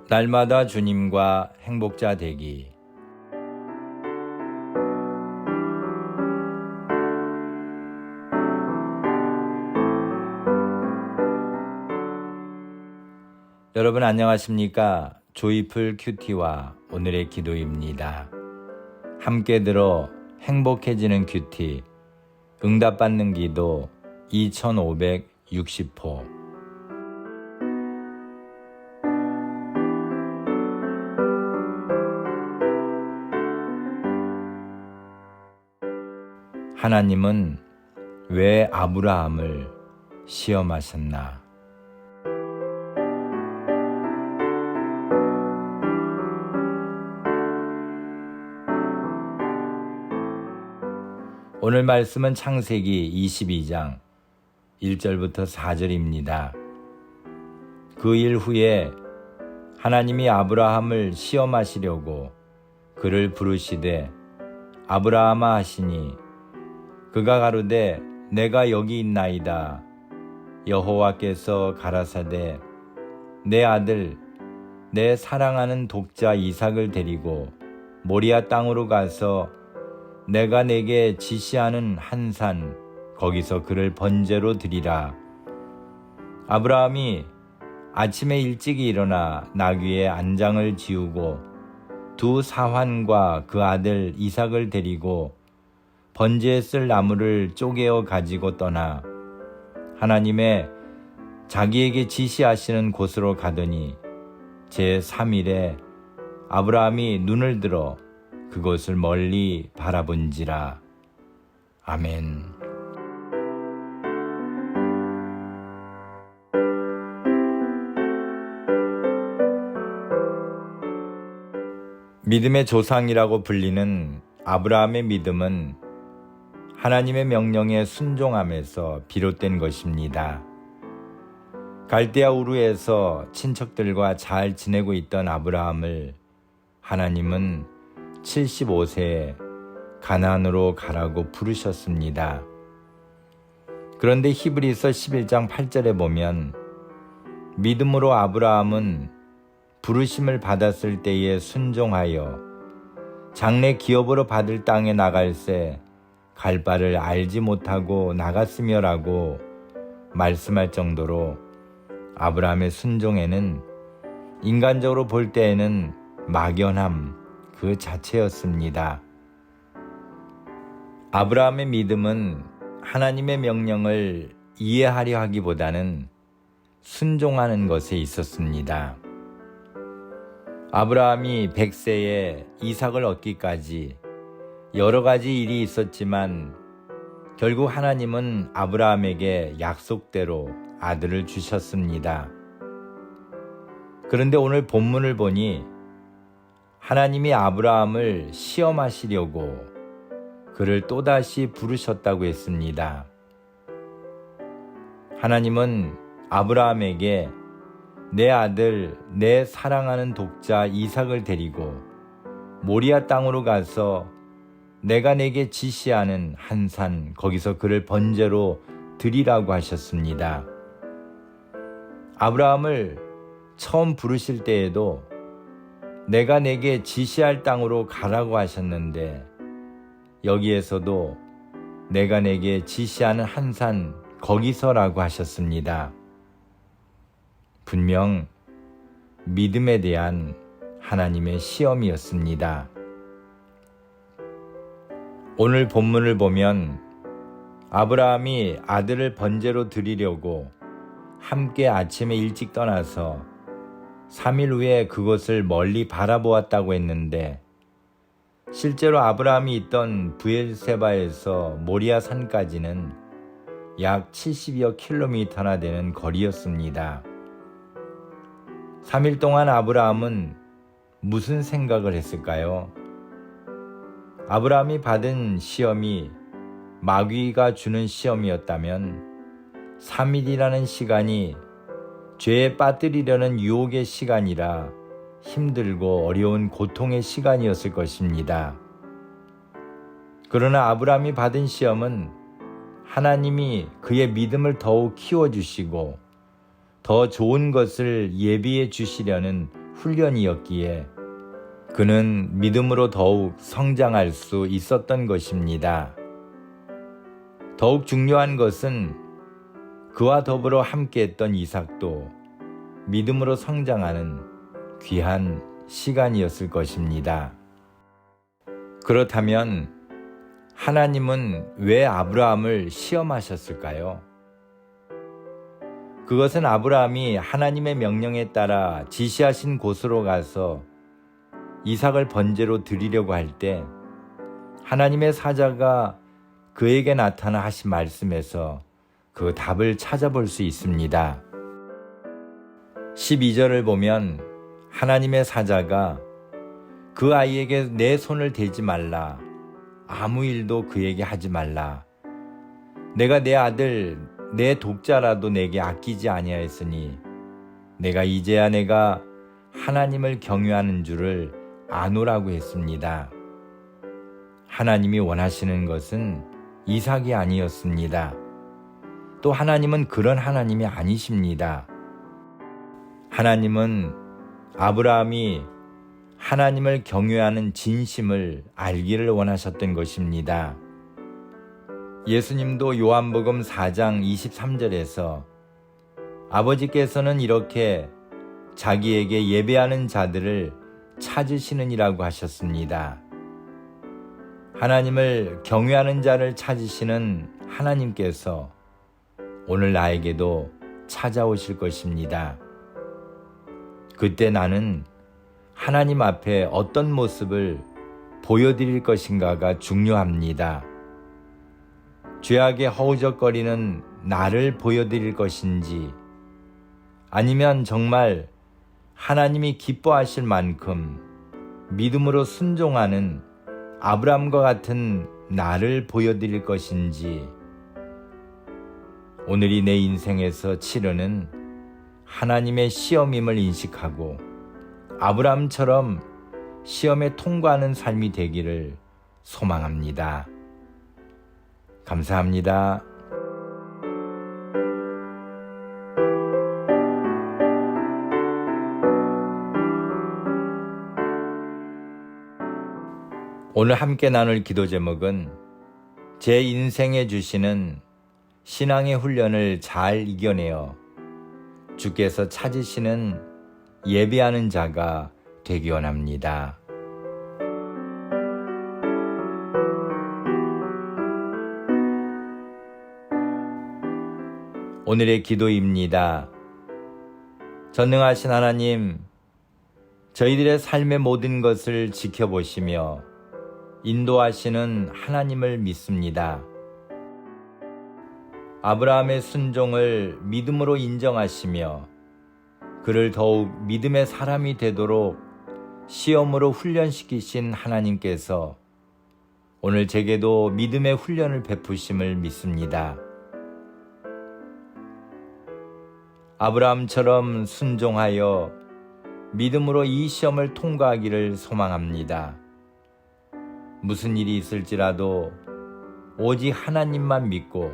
날마다 주님과 행복자 되기. 여러분 안녕하십니까? 조이풀 큐티와 오늘의 기도입니다. 함께 들어 행복해지는 큐티, 응답받는 기도 2560호. 하나님은 왜 아브라함을 시험하셨나? 오늘 말씀은 창세기 22장 1절부터 4절입니다. 그 일 후에 하나님이 아브라함을 시험하시려고 그를 부르시되 아브라함아 하시니 그가 가로되 내가 여기 있나이다. 여호와께서 가라사대 내 아들 내 사랑하는 독자 이삭을 데리고 모리아 땅으로 가서 내가 내게 지시하는 한 산 거기서 그를 번제로 드리라. 아브라함이 아침에 일찍이 일어나 나귀의 안장을 지우고 두 사환과 그 아들 이삭을 데리고 번제에 쓸 나무를 쪼개어 가지고 떠나 하나님의 자기에게 지시하시는 곳으로 가더니 제3일에 아브라함이 눈을 들어 그곳을 멀리 바라본지라. 아멘. 믿음의 조상이라고 불리는 아브라함의 믿음은 하나님의 명령에 순종함에서 비롯된 것입니다. 갈대아 우르에서 친척들과 잘 지내고 있던 아브라함을 하나님은 75세에 가나안으로 가라고 부르셨습니다. 그런데 히브리서 11장 8절에 보면 믿음으로 아브라함은 부르심을 받았을 때에 순종하여 장래 기업으로 받을 땅에 나갈새 갈 바를 알지 못하고 나갔으며라고 말씀할 정도로 아브라함의 순종에는 인간적으로 볼 때에는 막연함 그 자체였습니다. 아브라함의 믿음은 하나님의 명령을 이해하려 하기보다는 순종하는 것에 있었습니다. 아브라함이 100세에 이삭을 얻기까지 여러 가지 일이 있었지만 결국 하나님은 아브라함에게 약속대로 아들을 주셨습니다. 그런데 오늘 본문을 보니 하나님이 아브라함을 시험하시려고 그를 또다시 부르셨다고 했습니다. 하나님은 아브라함에게 내 아들, 내 사랑하는 독자 이삭을 데리고 모리아 땅으로 가서 내가 내게 지시하는 한 산 거기서 그를 번제로 드리라고 하셨습니다. 아브라함을 처음 부르실 때에도 내가 내게 지시할 땅으로 가라고 하셨는데 여기에서도 내가 내게 지시하는 한 산 거기서라고 하셨습니다. 분명 믿음에 대한 하나님의 시험이었습니다. 오늘 본문을 보면 아브라함이 아들을 번제로 드리려고 함께 아침에 일찍 떠나서 3일 후에 그것을 멀리 바라보았다고 했는데 실제로 아브라함이 있던 브엘세바에서 모리아 산까지는 약 70여 킬로미터나 되는 거리였습니다. 3일 동안 아브라함은 무슨 생각을 했을까요? 아브라함이 받은 시험이 마귀가 주는 시험이었다면 3일이라는 시간이 죄에 빠뜨리려는 유혹의 시간이라 힘들고 어려운 고통의 시간이었을 것입니다. 그러나 아브라함이 받은 시험은 하나님이 그의 믿음을 더욱 키워주시고 더 좋은 것을 예비해 주시려는 훈련이었기에 그는 믿음으로 더욱 성장할 수 있었던 것입니다. 더욱 중요한 것은 그와 더불어 함께했던 이삭도 믿음으로 성장하는 귀한 시간이었을 것입니다. 그렇다면 하나님은 왜 아브라함을 시험하셨을까요? 그것은 아브라함이 하나님의 명령에 따라 지시하신 곳으로 가서 이삭을 번제로 드리려고 할 때 하나님의 사자가 그에게 나타나 하신 말씀에서 그 답을 찾아볼 수 있습니다. 12절을 보면 하나님의 사자가 그 아이에게 내 손을 대지 말라, 아무 일도 그에게 하지 말라. 내가 내 아들 내 독자라도 내게 아끼지 아니하였으니 내가 이제야 내가 하나님을 경외하는 줄을 아노라고 했습니다. 하나님이 원하시는 것은 이삭이 아니었습니다. 또 하나님은 그런 하나님이 아니십니다. 하나님은 아브라함이 하나님을 경외하는 진심을 알기를 원하셨던 것입니다. 예수님도 요한복음 4장 23절에서 아버지께서는 이렇게 자기에게 예배하는 자들을 찾으시느니라고 하셨습니다. 하나님을 경외하는 자를 찾으시는 하나님께서 오늘 나에게도 찾아오실 것입니다. 그때 나는 하나님 앞에 어떤 모습을 보여드릴 것인가가 중요합니다. 죄악에 허우적거리는 나를 보여드릴 것인지, 아니면 정말 하나님이 기뻐하실 만큼 믿음으로 순종하는 아브라함과 같은 나를 보여드릴 것인지, 오늘이 내 인생에서 치르는 하나님의 시험임을 인식하고 아브라함처럼 시험에 통과하는 삶이 되기를 소망합니다. 감사합니다. 오늘 함께 나눌 기도 제목은 제 인생에 주시는 신앙의 훈련을 잘 이겨내어 주께서 찾으시는 예배하는 자가 되기 원합니다. 오늘의 기도입니다. 전능하신 하나님, 저희들의 삶의 모든 것을 지켜보시며 인도하시는 하나님을 믿습니다. 아브라함의 순종을 믿음으로 인정하시며 그를 더욱 믿음의 사람이 되도록 시험으로 훈련시키신 하나님께서 오늘 제게도 믿음의 훈련을 베푸심을 믿습니다. 아브라함처럼 순종하여 믿음으로 이 시험을 통과하기를 소망합니다. 무슨 일이 있을지라도 오직 하나님만 믿고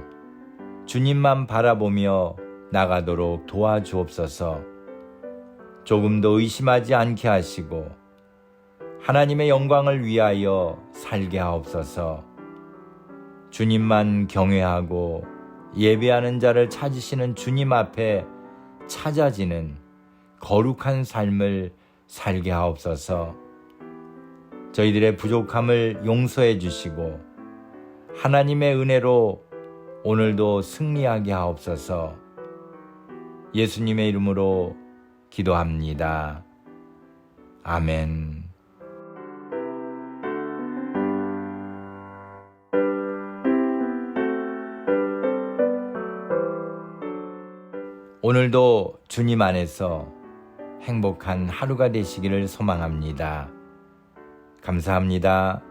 주님만 바라보며 나가도록 도와주옵소서. 조금도 의심하지 않게 하시고 하나님의 영광을 위하여 살게 하옵소서. 주님만 경외하고 예배하는 자를 찾으시는 주님 앞에 찾아지는 거룩한 삶을 살게 하옵소서. 저희들의 부족함을 용서해 주시고 하나님의 은혜로 오늘도 승리하게 하옵소서. 예수님의 이름으로 기도합니다. 아멘. 오늘도 주님 안에서 행복한 하루가 되시기를 소망합니다. 감사합니다.